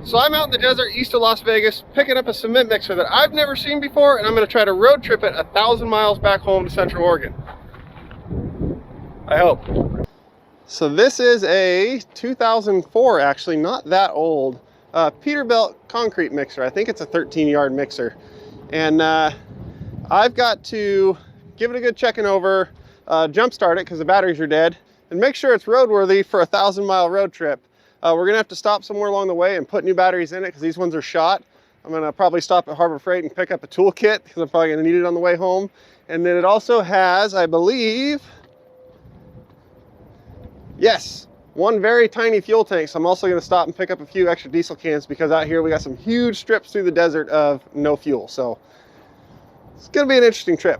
So I'm out in the desert east of Las Vegas picking up a cement mixer that I've never seen before, and I'm going to try to road trip it 1,000 miles back home to Central Oregon. I hope. So this is a 2004, actually not that old, Peterbilt concrete mixer. I think it's a 13-yard mixer. And I've got to give it a good checking over, jump start it because the batteries are dead, and make sure it's roadworthy for a 1,000-mile road trip. We're gonna have to stop somewhere along the way and put new batteries in it because these ones are shot. I'm gonna probably stop at Harbor Freight and pick up a toolkit because I'm probably gonna need it on the way home. And then it also has, I believe, yes, one very tiny fuel tank. So I'm also gonna stop and pick up a few extra diesel cans because out here we got some huge strips through the desert of no fuel. So it's gonna be an interesting trip.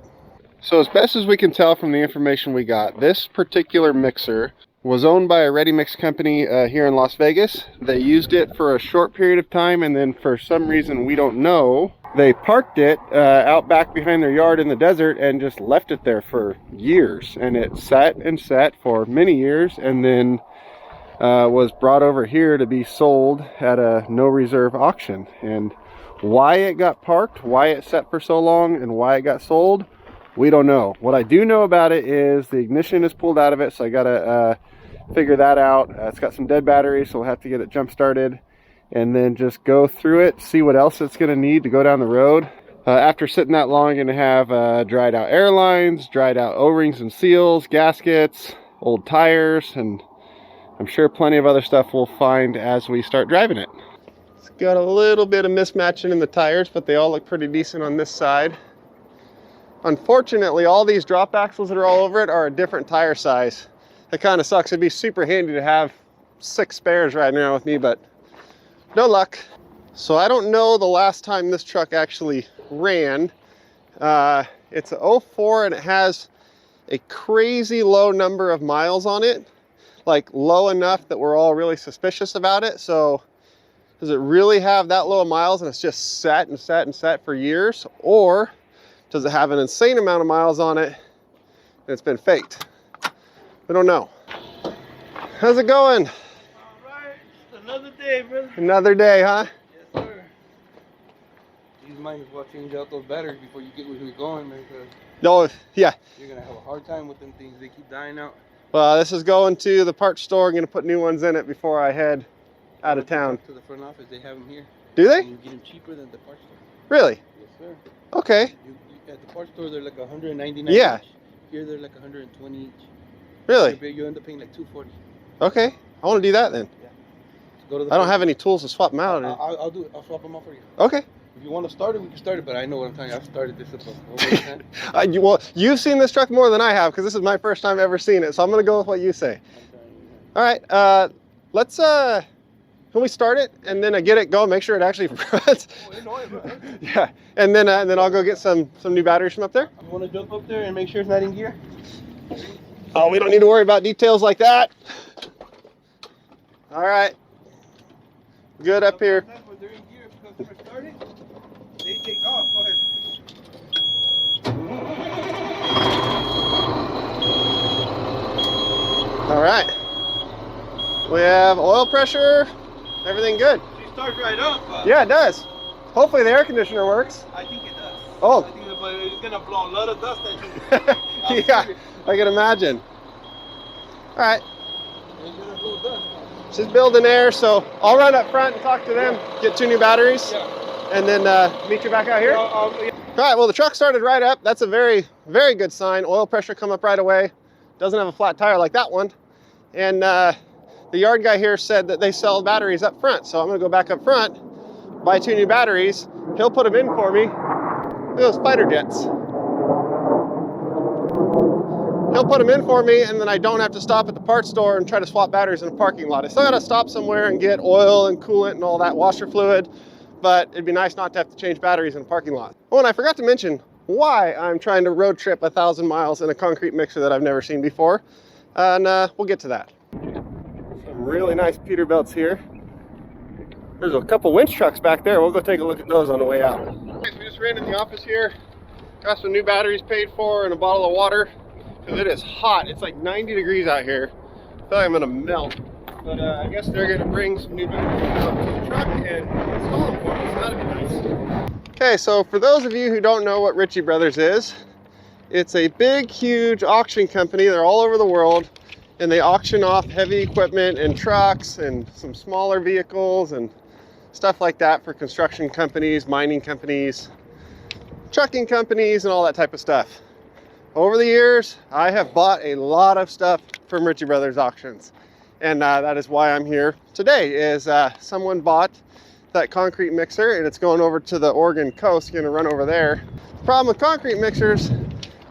So as best as we can tell from the information we got, this particular mixer was owned by a ready mix company here in Las Vegas. They used it for a short period of time, and then for some reason we don't know, they parked it out back behind their yard in the desert and just left it there for years. And it sat and sat for many years, and then was brought over here to be sold at a no reserve auction. And why it got parked, why it sat for so long, and why it got sold, we don't know. What I do know about it is the ignition is pulled out of it, so I gotta figure that out. It's got some dead batteries, so we'll have to get it jump started and then just go through it, see what else it's gonna need to go down the road. After sitting that long, I'm gonna have dried out air lines, dried out O-rings and seals, gaskets, old tires, and I'm sure plenty of other stuff we'll find as we start driving it. It's got a little bit of mismatching in the tires, but they all look pretty decent on this side. Unfortunately, all these drop axles that are all over it are a different tire size. That kind of sucks. It'd be super handy to have 6 spares right now with me, but no luck. So I don't know the last time this truck actually ran. It's a 04 and it has a crazy low number of miles on it, like low enough that we're all really suspicious about it. So does it really have that low of miles and it's just sat and sat and sat for years? Or does it have an insane amount of miles on it and it's been faked? We don't know. How's it going? All right, another day, brother. Another day, huh? Yes, sir. You might as well change out those batteries before you get where you're going, man, because No, yeah. you're gonna have a hard time with them things. They keep dying out. Well, this is going to the parts store. I'm gonna put new ones in it before I head out of town. To the front office, they have them here. Do they? And you get them cheaper than the parts store. Really? Yes, sir. Okay. At the parts store, they're like 199 Yeah. each. Here, they're like 120 each. Really? You end up paying like 240. Okay. I want to do that then. Yeah. So go to the I don't have any tools to swap them out. I'll do it. I'll swap them out for you. Okay. If you want to start it, we can start it. But I know what I'm telling you. I've started this up over time. Well, you've seen this truck more than I have because this is my first time ever seeing it. So I'm gonna go with what you say. All right. Let's. Can we start it and then get it going? Make sure it actually runs. Yeah. And then I'll go get some new batteries from up there. You want to jump up there and make sure it's not in gear? Oh, we don't need to worry about details like that. All right. Good up here. When they're in gear, because they're started, they take off. Go ahead. All right. We have oil pressure. Everything good. It starts right up. Yeah, it does. Hopefully the air conditioner works. I think it does. Oh. I think it's going to blow a lot of dust at you. Yeah, I can imagine. All right. It's going to blow dust. Just building air, so I'll run up front and talk to them, get 2 new batteries, and then meet you back out here. Yeah. All right, well, the truck started right up. That's a very, very good sign. Oil pressure come up right away. Doesn't have a flat tire like that one. And the yard guy here said that they sell batteries up front. So I'm gonna go back up front, buy 2 new batteries. He'll put them in for me. Look at those fighter jets. He'll put them in for me, and then I don't have to stop at the parts store and try to swap batteries in a parking lot. I still gotta stop somewhere and get oil and coolant and all that washer fluid, but it'd be nice not to have to change batteries in a parking lot. Oh, and I forgot to mention why I'm trying to road trip 1,000 miles in a concrete mixer that I've never seen before. And we'll get to that. Some really nice Peterbilts here. There's a couple winch trucks back there. We'll go take a look at those on the way out. We just ran in the office here. Got some new batteries paid for and a bottle of water. Because it is hot. It's like 90 degrees out here. I feel like I'm gonna melt. But I guess they're gonna bring some new batteries out to the truck and Okay, so for those of you who don't know what Ritchie Brothers is, it's a big, huge auction company. They're all over the world, and they auction off heavy equipment and trucks and some smaller vehicles and stuff like that for construction companies, mining companies, trucking companies, and all that type of stuff. Over the years, I have bought a lot of stuff from Ritchie Brothers auctions, and that is why I'm here today. Is someone bought that concrete mixer, and it's going over to the Oregon coast, going to run over there. The problem with concrete mixers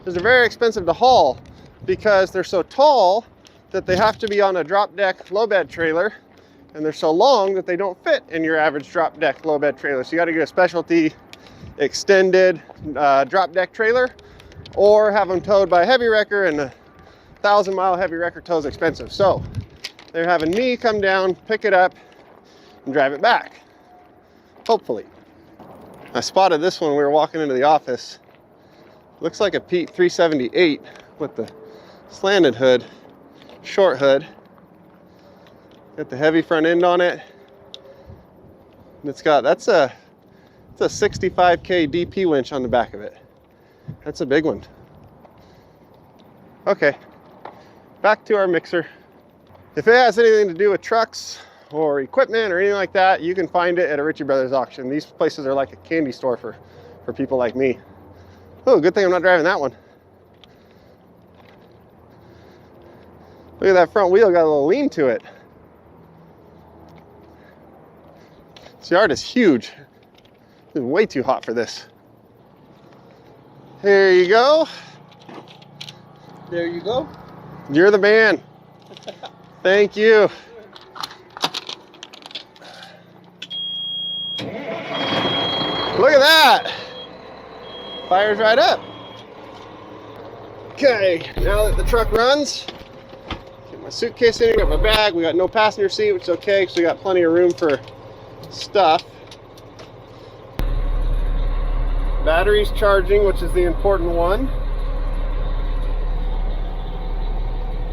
is they're very expensive to haul because they're so tall that they have to be on a drop deck low bed trailer, and they're so long that they don't fit in your average drop deck low bed trailer. So you got to get a specialty extended drop deck trailer, or have them towed by a heavy wrecker, and a 1,000-mile heavy wrecker tow is expensive. So they're having me come down, pick it up, and drive it back, hopefully. I spotted this one when we were walking into the office. Looks like a Pete 378 with the slanted hood, short hood. Got the heavy front end on it. And it's got, that's a 65K DP winch on the back of it. That's a big one. Okay, back to our mixer. If it has anything to do with trucks or equipment or anything like that, you can find it at a Ritchie Brothers auction. These places are like a candy store for people like me. Oh, good thing I'm not driving that one. Look at that front wheel, got a little lean to it. This yard is huge. It's way too hot for this. Here you go. There you go. You're the man. Thank you. Look at that. Fires right up. Okay, now that the truck runs, get my suitcase in here, got my bag. We got no passenger seat, which is okay because we got plenty of room for stuff. Battery's charging, which is the important one.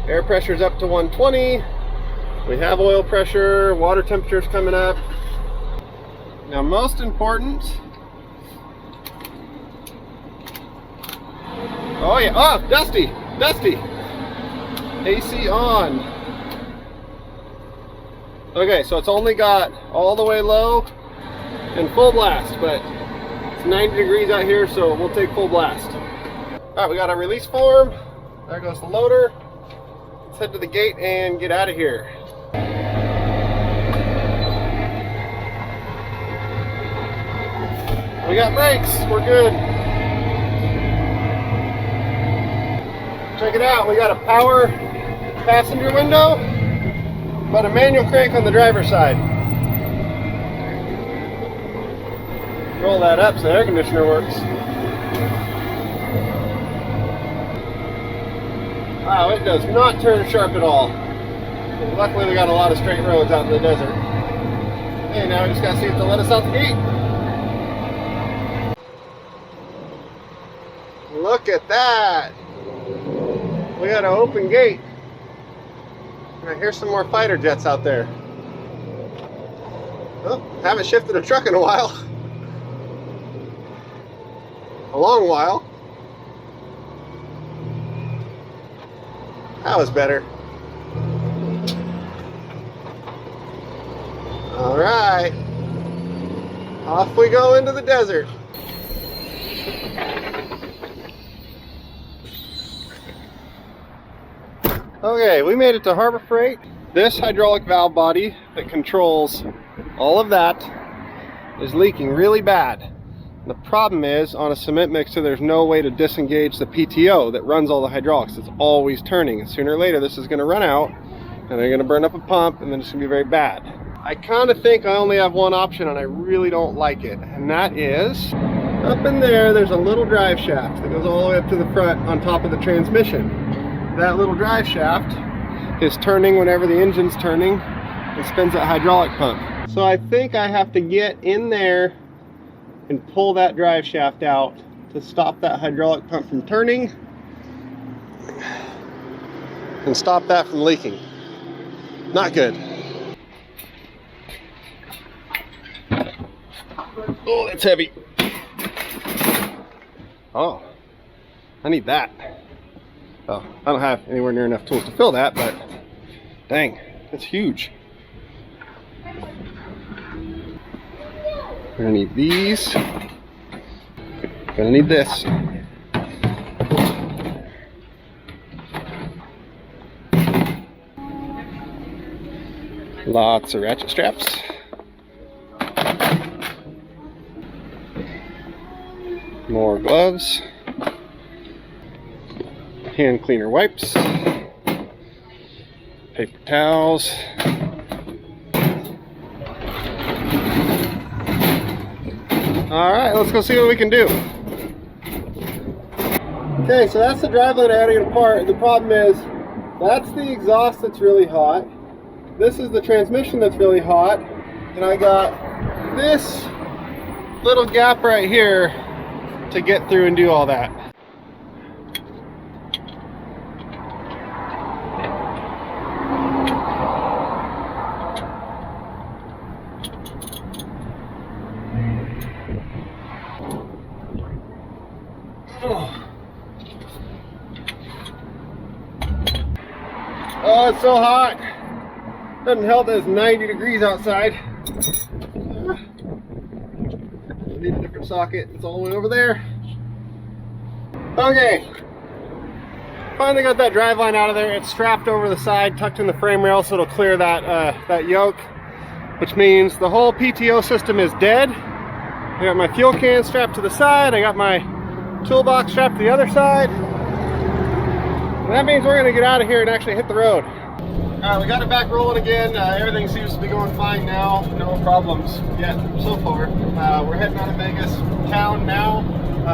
Air pressure's up to 120. We have oil pressure, water temperature's coming up. Now, most important, oh yeah, oh, dusty, AC on. Okay, so it's only got all the way low and full blast, but it's 90 degrees out here, so we'll take full blast. All right, we got a release form. There goes the loader. Let's head to the gate and get out of here. We got brakes, we're good. Check it out, we got a power passenger window, but a manual crank on the driver's side. Roll that up so the air conditioner works. Wow, it does not turn sharp at all. Luckily we got a lot of straight roads out in the desert. Hey, now we just gotta see if they'll let us out the gate. Look at that! We got an open gate. And I hear some more fighter jets out there. Oh, haven't shifted a truck in a while. A long while. That was better. All right. Off we go into the desert. Okay, we made it to Harbor Freight. This hydraulic valve body that controls all of that is leaking really bad. The problem is, on a cement mixer, there's no way to disengage the PTO that runs all the hydraulics. It's always turning, and sooner or later this is going to run out, and they're going to burn up a pump, and then it's going to be very bad. I kind of think I only have one option, and I really don't like it, and that is, up in there, there's a little drive shaft that goes all the way up to the front on top of the transmission. That little drive shaft is turning whenever the engine's turning. It spins that hydraulic pump. So I think I have to get in there and pull that drive shaft out to stop that hydraulic pump from turning and stop that from leaking. Not good. Oh, it's heavy. Oh, I need that. Oh, I don't have anywhere near enough tools to fill that, but dang, it's huge. We're gonna need these. Gonna need this. Lots of ratchet straps. More gloves. Hand cleaner wipes. Paper towels. Alright, let's go see what we can do. Okay, so that's the driveline adding it apart. The problem is, that's the exhaust that's really hot. This is the transmission that's really hot. And I got this little gap right here to get through and do all that. Oh, it's so hot. Doesn't help that it's 90 degrees outside. I need a different socket. It's all the way over there. Okay. Finally got that driveline out of there. It's strapped over the side, tucked in the frame rail, so it'll clear that that yoke, which means the whole PTO system is dead. I got my fuel can strapped to the side. I got my toolbox strapped to the other side. And that means we're gonna get out of here and actually hit the road. Alright, we got it back rolling again. Everything seems to be going fine now. No problems yet so far. We're heading out of Vegas town now,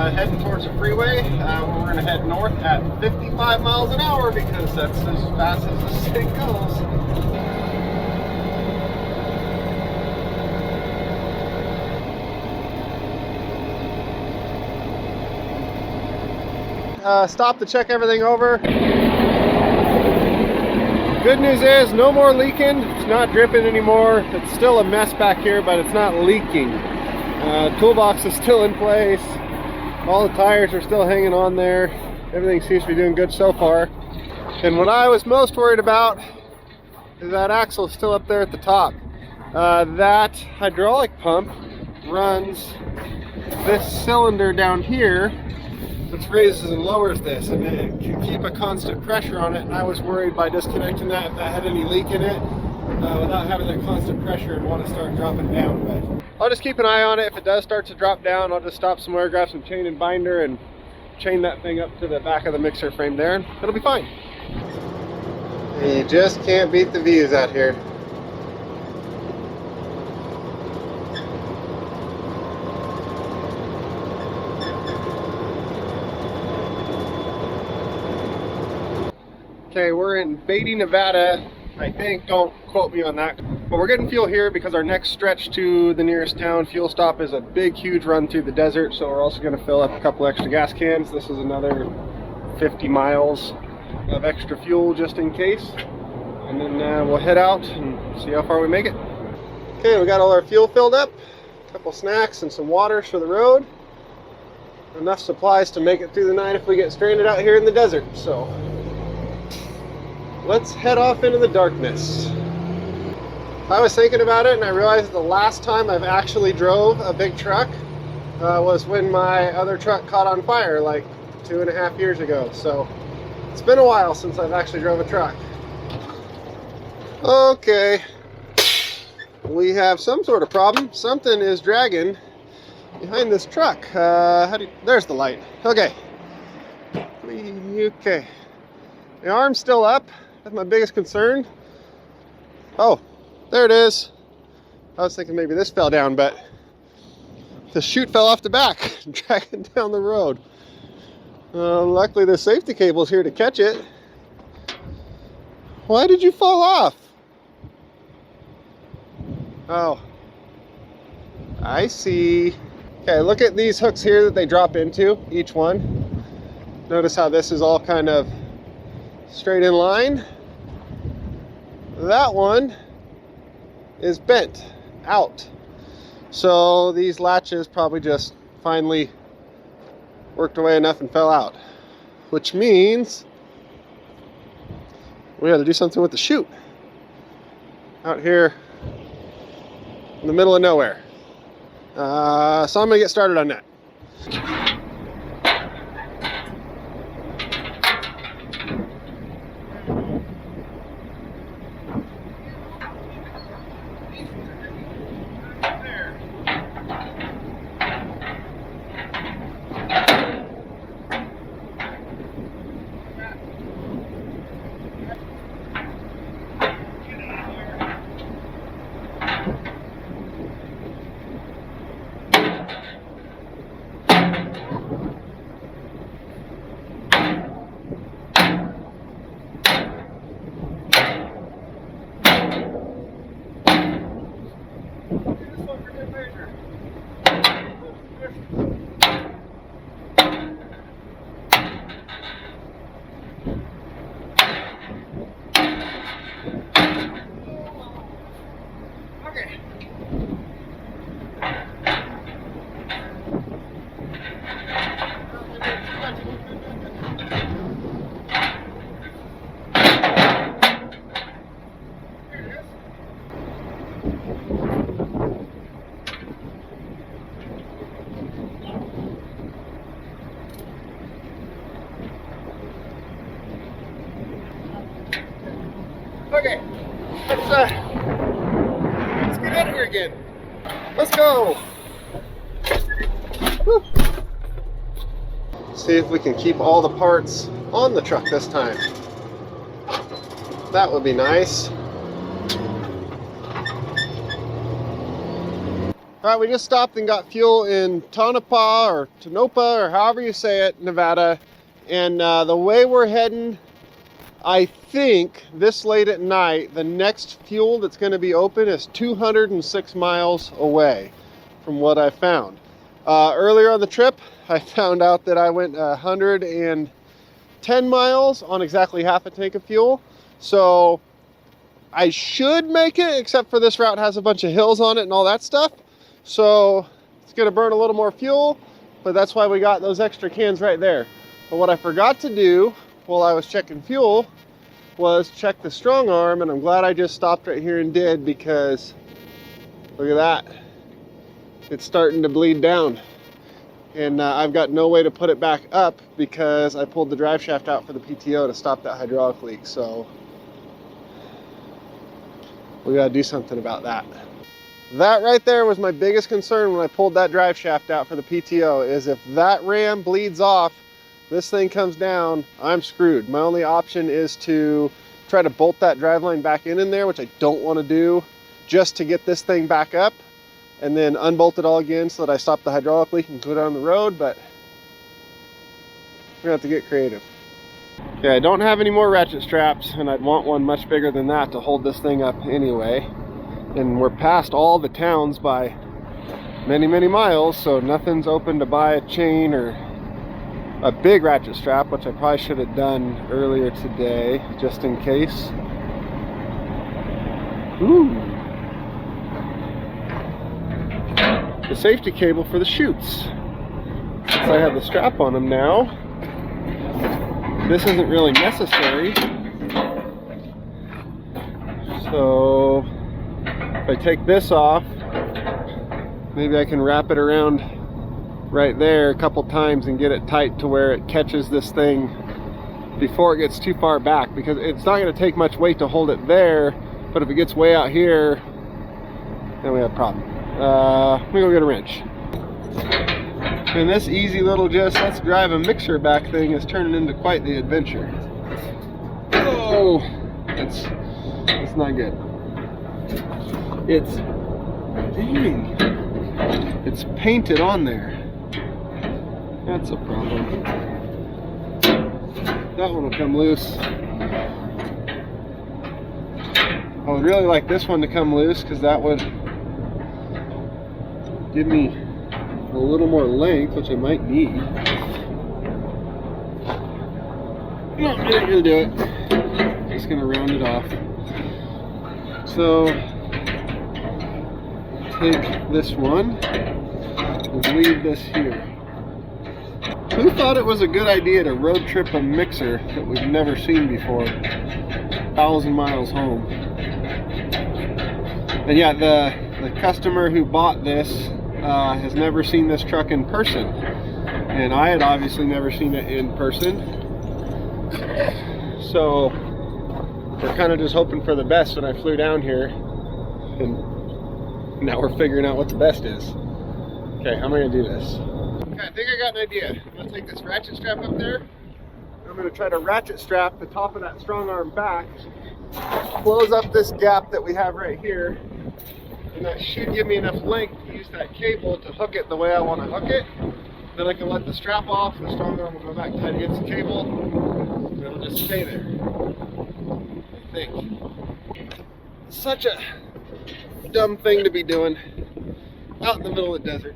heading towards the freeway. We're gonna head north at 55 miles an hour because that's as fast as this thing goes. Stop to check everything over. Good news is no more leaking. It's not dripping anymore. It's still a mess back here, but it's not leaking. Toolbox is still in place. All the tires are still hanging on there. Everything seems to be doing good so far. And what I was most worried about is that axle still up there at the top. That hydraulic pump runs this cylinder down here, which raises and lowers this, and it can keep a constant pressure on it. And I was worried by disconnecting that, if that had any leak in it, without having that constant pressure, and want to start dropping down. But I'll just keep an eye on it. If it does start to drop down, I'll just stop somewhere, grab some chain and binder, and chain that thing up to the back of the mixer frame there, and it'll be fine. You just can't beat the views out here. Okay, we're in Beatty, Nevada, I think. Don't quote me on that. But we're getting fuel here because our next stretch to the nearest town fuel stop is a big, huge run through the desert. So we're also going to fill up a couple extra gas cans. This is another 50 miles of extra fuel just in case. And then we'll head out and see how far we make it. Okay, we got all our fuel filled up. A couple snacks and some waters for the road. Enough supplies to make it through the night if we get stranded out here in the desert. So let's head off into the darkness. I was thinking about it and I realized the last time I've actually drove a big truck was when my other truck caught on fire like 2.5 years ago. So it's been a while since I've actually drove a truck. Okay, we have some sort of problem. Something is dragging behind this truck. There's the light. Okay. Okay. The arm's still up. That's my biggest concern. Oh, there it is. I was thinking maybe this fell down, but the chute fell off the back, dragging down the road. Luckily the safety cable's here to catch it. Why did you fall off? Oh, I see. Okay, look at these hooks here that they drop into, each one. Notice how this is all kind of straight in line. That one is bent out. So these latches probably just finally worked away enough and fell out, which means we got to do something with the chute out here in the middle of nowhere. So I'm gonna get started on that. Okay, let's get out of here again. Let's go. Woo. See if we can keep all the parts on the truck this time. That would be nice. All right, we just stopped and got fuel in Tonopah or Tonopah or however you say it, Nevada. And the way we're heading, I think this late at night, the next fuel that's going to be open is 206 miles away from what I found. Earlier on the trip, I found out that I went 110 miles on exactly half a tank of fuel. So I should make it, except for this route has a bunch of hills on it and all that stuff. So it's going to burn a little more fuel, but that's why we got those extra cans right there. But what I forgot to do while I was checking fuel was check the strong arm, and I'm glad I just stopped right here and did, because look at that, it's starting to bleed down, and I've got no way to put it back up because I pulled the drive shaft out for the PTO to stop that hydraulic leak. So we got to do something about that. That right there was my biggest concern when I pulled that drive shaft out for the PTO, is if that ram bleeds off, this thing comes down, I'm screwed. My only option is to try to bolt that driveline back in there, which I don't want to do, just to get this thing back up, and then unbolt it all again so that I stop the hydraulic leak and go down the road. But we're gonna have to get creative. Okay, I don't have any more ratchet straps, and I'd want one much bigger than that to hold this thing up anyway. And we're past all the towns by many, many miles, so nothing's open to buy a chain or a big ratchet strap, which I probably should have done earlier today, just in case. Ooh. The safety cable for the chutes. Since I have the strap on them now, this isn't really necessary. So if I take this off, maybe I can wrap it around right there a couple times and get it tight to where it catches this thing before it gets too far back, because it's not going to take much weight to hold it there, but if it gets way out here, then we have a problem. Let me go get a wrench. And this easy little just let's drive a mixer back thing is turning into quite the adventure. Oh, that's not good. Dang, it's painted on there. That's a problem. That one will come loose. I would really like this one to come loose, because that would give me a little more length, which I might need. No, it ain't gonna do it. Just gonna round it off. So take this one and leave this here. Who thought it was a good idea to road trip a mixer that we've never seen before 1,000 miles home? And yeah, the customer who bought this has never seen this truck in person, and I had obviously never seen it in person, so we're kind of just hoping for the best when I flew down here, and now we're figuring out what the best is. Okay, how am I gonna do this? Okay, I think I got an idea. I'm gonna take this ratchet strap up there. I'm gonna try to ratchet strap the top of that strong arm back, close up this gap that we have right here, and that should give me enough length to use that cable to hook it the way I want to hook it. Then I can let the strap off, the strong arm will go back tight against the cable, and it'll just stay there. I think. Such a dumb thing to be doing out in the middle of the desert,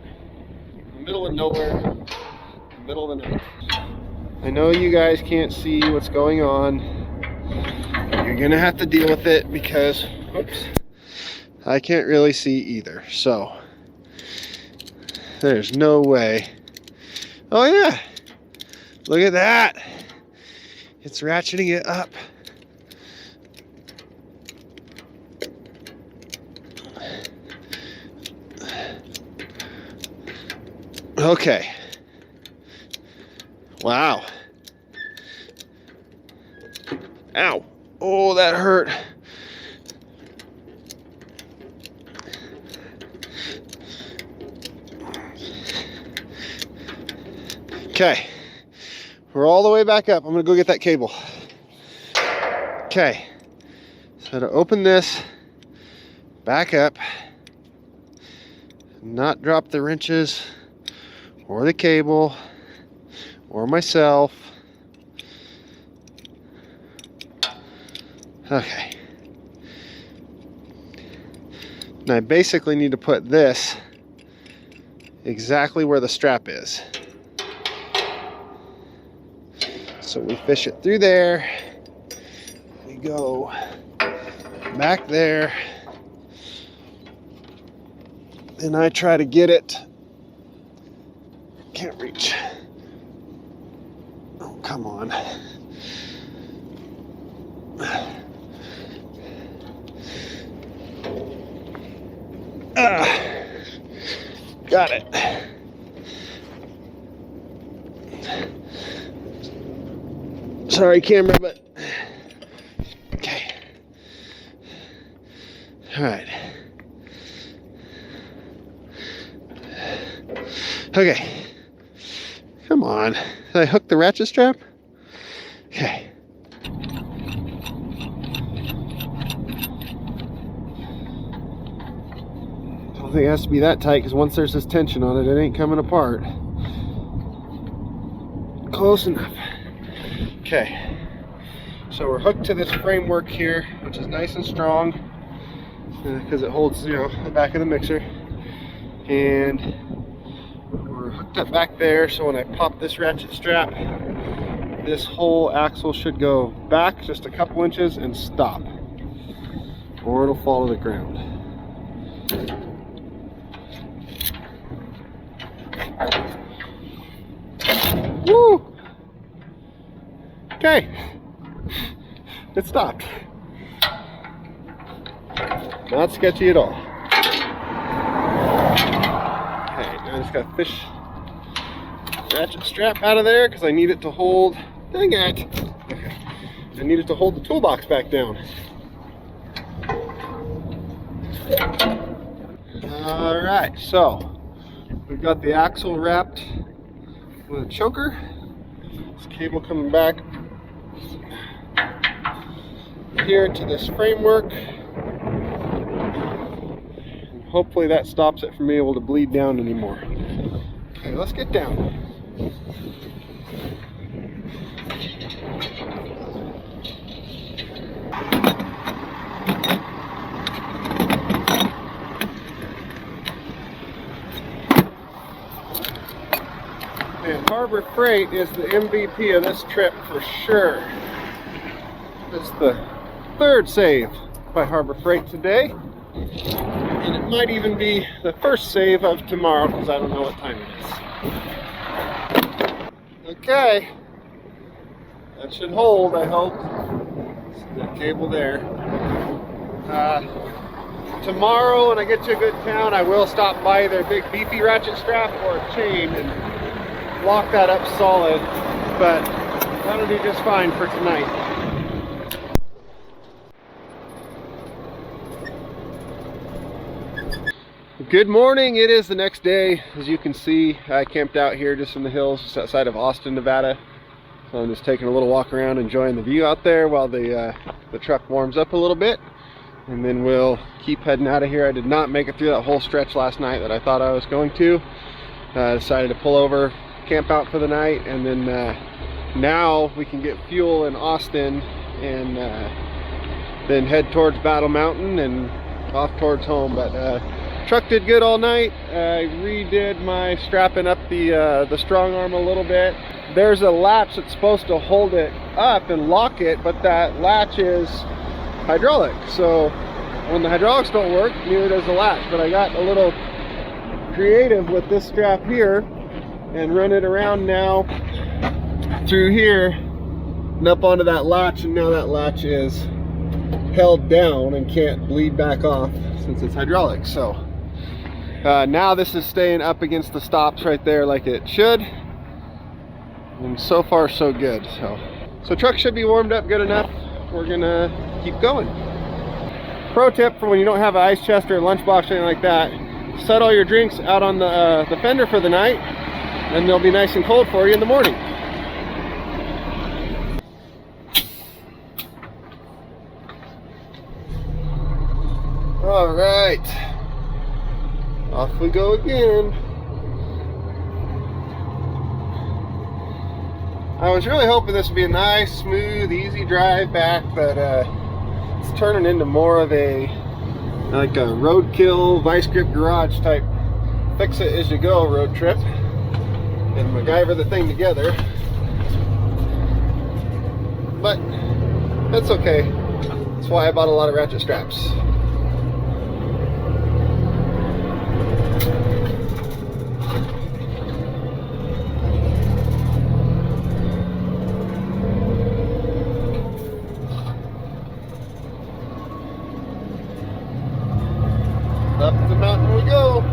in the middle of nowhere, in the middle of the night. I know you guys can't see what's going on. You're gonna have to deal with it because, oops, I can't really see either. So there's no way. Oh yeah, look at that. It's ratcheting it up. Okay. Wow. Ow. Oh, that hurt. Okay. We're all the way back up. I'm going to go get that cable. Okay. So to open this back up, not drop the wrenches or the cable or myself. Okay. Now I basically need to put this exactly where the strap is. So we fish it through there. We go back there. And I try to get it. Can't reach. Oh, come on. Got it. Sorry, camera, but okay. All right. Okay. Come on. Did I hook the ratchet strap? Okay. I don't think it has to be that tight because once there's this tension on it, it ain't coming apart. Close enough. Okay. So we're hooked to this framework here, which is nice and strong because it holds, you know, the back of the mixer. And we're hooked up back there, so when I pop this ratchet strap, this whole axle should go back just a couple inches and stop, or it'll fall to the ground. Woo! Okay, it stopped. Not sketchy at all. Okay, now I just gotta fish ratchet strap out of there because I need it to hold. Dang it! Okay, I need it to hold the toolbox back down. All right, so we've got the axle wrapped with a choker. This cable coming back here to this framework. And hopefully that stops it from being able to bleed down anymore. Okay, let's get down. And Harbor Freight is the MVP of this trip for sure. It's the third save by Harbor Freight today. And it might even be the first save of tomorrow because I don't know what time it is. Okay, that should hold, I hope. See that cable there. Tomorrow when I get to a good town, I will stop by their big beefy ratchet strap or a chain and lock that up solid, but that'll do just fine for tonight. Good morning, it is the next day. As you can see, I camped out here just in the hills just outside of Austin, Nevada. So I'm just taking a little walk around, enjoying the view out there while the truck warms up a little bit. And then we'll keep heading out of here. I did not make it through that whole stretch last night that I thought I was going to. Decided to pull over, camp out for the night, and then now we can get fuel in Austin and then head towards Battle Mountain and off towards home. But truck did good all night. I redid my strapping up the strong arm a little bit. There's a latch that's supposed to hold it up and lock it, but that latch is hydraulic, so when the hydraulics don't work, neither does the latch. But I got a little creative with this strap here and run it around now through here and up onto that latch, and now that latch is held down and can't bleed back off since it's hydraulic. So now this is staying up against the stops right there like it should, and so far so good. So truck should be warmed up good enough. We're gonna keep going. Pro tip for when you don't have an ice chest or a lunchbox or anything like that, set all your drinks out on the fender for the night, and they'll be nice and cold for you in the morning. All right, off we go again. I was really hoping this would be a nice, smooth, easy drive back, but it's turning into more of a like a roadkill, vice grip garage type fix it as you go road trip and MacGyver the thing together. But that's okay. That's why I bought a lot of ratchet straps. Up the mountain we go.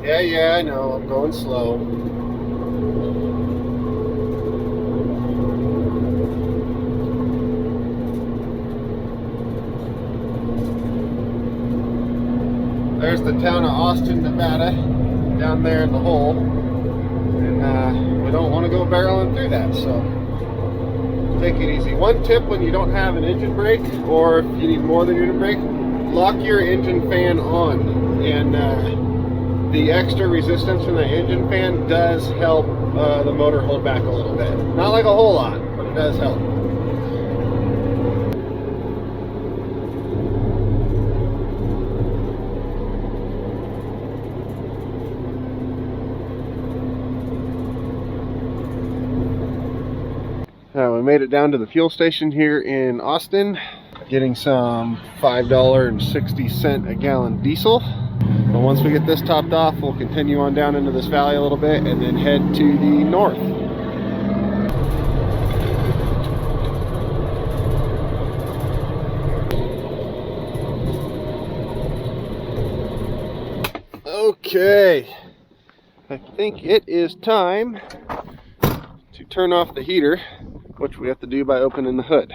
Yeah, I know, I'm going slow. There's the town of Austin, Nevada, down there in the hole, and we don't want to go barreling through that, so take it easy. One tip when you don't have an engine brake, or if you need more than engine brake, lock your engine fan on, and the extra resistance from the engine fan does help the motor hold back a little bit. Not like a whole lot, but it does help. We made it down to the fuel station here in Austin, getting some $5.60 a gallon diesel. But once we get this topped off, we'll continue on down into this valley a little bit and then head to the north. Okay, I think it is time to turn off the heater, which we have to do by opening the hood.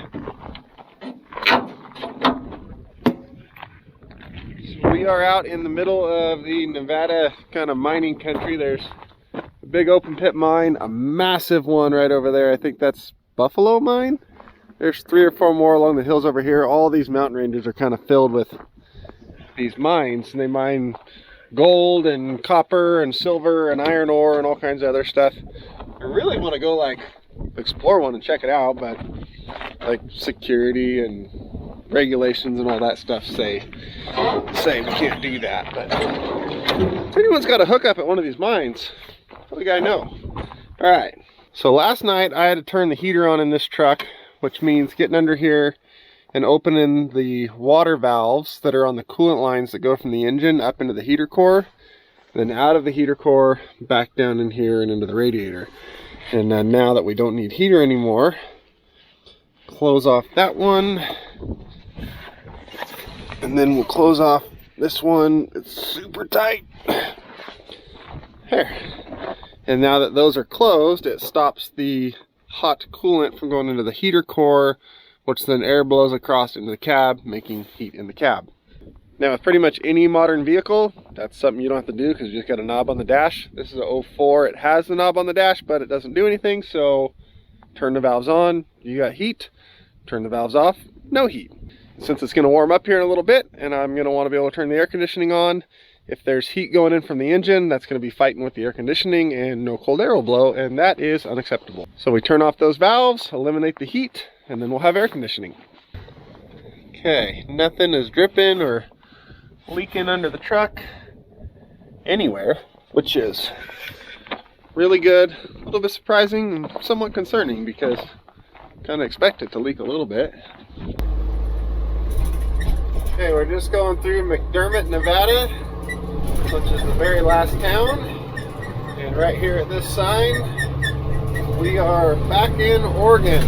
So we are out in the middle of the Nevada kind of mining country. There's a big open pit mine, a massive one right over there. I think that's Buffalo Mine. There's 3 or 4 more along the hills over here. All these mountain ranges are kind of filled with these mines, and they mine gold and copper and silver and iron ore and all kinds of other stuff. I really want to go like explore one and check it out, but like security and regulations and all that stuff say we can't do that. But if anyone's got a hookup at one of these mines, let the guy know. All right, so last night I had to turn the heater on in this truck, which means getting under here and opening the water valves that are on the coolant lines that go from the engine up into the heater core, then out of the heater core, back down in here and into the radiator. And now that we don't need heater anymore, close off that one, and then we'll close off this one. It's super tight. There. And now that those are closed, it stops the hot coolant from going into the heater core, which then air blows across into the cab, making heat in the cab. Now with pretty much any modern vehicle, that's something you don't have to do because you just got a knob on the dash. This is a 04, it has the knob on the dash, but it doesn't do anything, so turn the valves on, you got heat. Turn the valves off, no heat. Since it's gonna warm up here in a little bit, and I'm gonna wanna be able to turn the air conditioning on, if there's heat going in from the engine, that's going to be fighting with the air conditioning and no cold air will blow, and that is unacceptable. So we turn off those valves, eliminate the heat, and then we'll have air conditioning. Okay, nothing is dripping or leaking under the truck anywhere, which is really good. A little bit surprising and somewhat concerning because I kind of expect it to leak a little bit. Okay, we're just going through McDermott, Nevada, which is the very last town, and right here at this sign we are back in Oregon.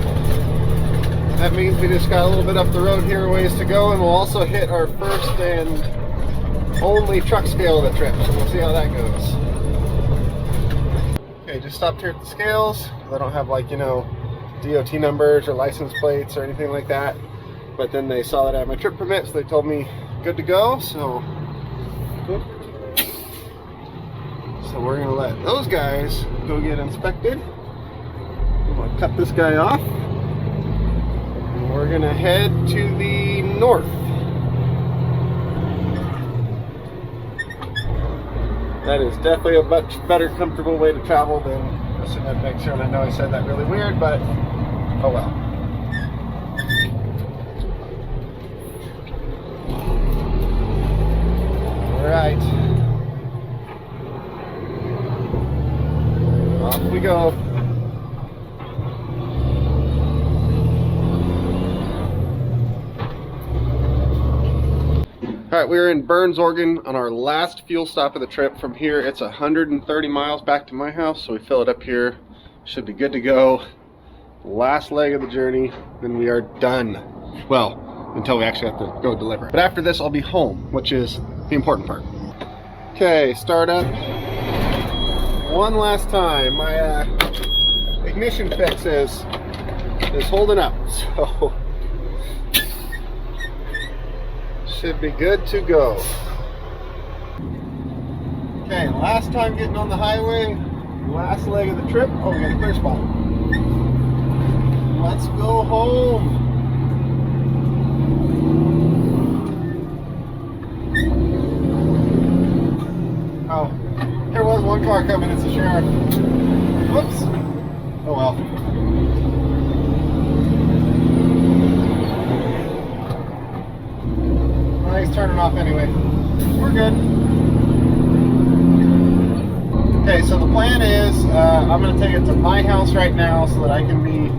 That means we just got a little bit up the road here, a ways to go, and we'll also hit our first and only truck scale of the trip, so we'll see how that goes. Okay, just stopped here at the scales. I don't have, like, you know, DOT numbers or license plates or anything like that, but then they saw that I had my trip permit, so they told me good to go. So we're gonna let those guys go get inspected. I'm gonna cut this guy off, and we're gonna head to the north. That is definitely a much better, comfortable way to travel than just to make sure. And I know I said that really weird, but oh well. All right. Off we go. All right, we're in Burns, Oregon on our last fuel stop of the trip. From here, it's 130 miles back to my house, so we fill it up here. Should be good to go. Last leg of the journey, then we are done. Well, until we actually have to go deliver. But after this, I'll be home, which is the important part. Okay, start up. One last time. My ignition fix is holding up, so should be good to go. Okay, last time getting on the highway, last leg of the trip. Oh, we got a clear spot. Let's go home. Oh, there was one car coming, it's the sheriff. Whoops. Oh well. He's turning off anyway. We're good. Okay, so the plan is I'm going to take it to my house right now so that I can be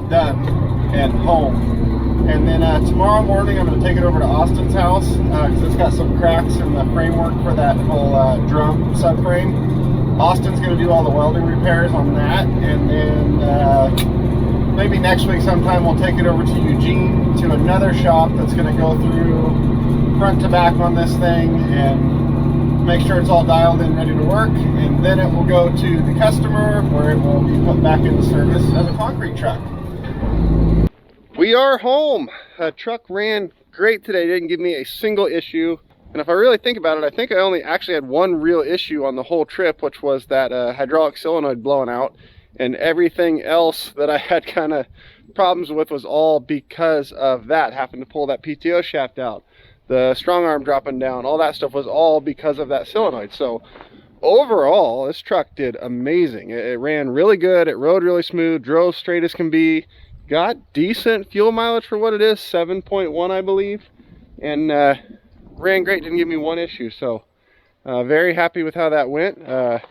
done at home. And then tomorrow morning I'm going to take it over to Austin's house because it's got some cracks in the framework for that whole drum subframe. Austin's going to do all the welding repairs on that, and then maybe next week sometime we'll take it over to Eugene to another shop that's going to go through front to back on this thing and make sure it's all dialed in, ready to work, and then it will go to the customer where it will be put back into service as a concrete truck. We are home. The truck ran great today, didn't give me a single issue, and if I really think about it, I think I only actually had one real issue on the whole trip, which was that hydraulic solenoid blowing out, and everything else that I had kind of problems with was all because of that. Happened to pull that PTO shaft out, the strong arm dropping down, all that stuff was all because of that solenoid. So overall, this truck did amazing. It ran really good, it rode really smooth, drove straight as can be, got decent fuel mileage for what it is, 7.1 I believe, and ran great, didn't give me one issue. So very happy with how that went. I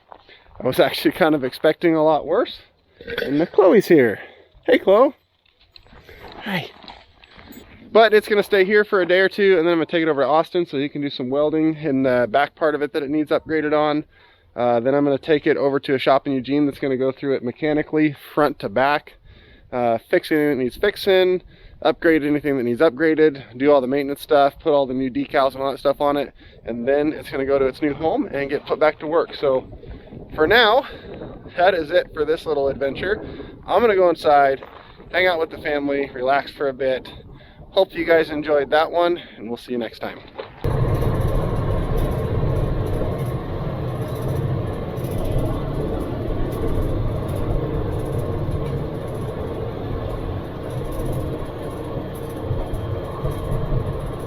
was actually kind of expecting a lot worse. And Chloe's here. Hey Chloe. Hi. But it's going to stay here for a day or two, and then I'm going to take it over to Austin so he can do some welding in the back part of it that it needs upgraded on. Then I'm going to take it over to a shop in Eugene that's going to go through it mechanically, front to back, fix anything that needs fixing, upgrade anything that needs upgraded, do all the maintenance stuff, put all the new decals and all that stuff on it, and then it's going to go to its new home and get put back to work. So for now, that is it for this little adventure. I'm going to go inside, hang out with the family, relax for a bit. Hope you guys enjoyed that one, and we'll see you next time.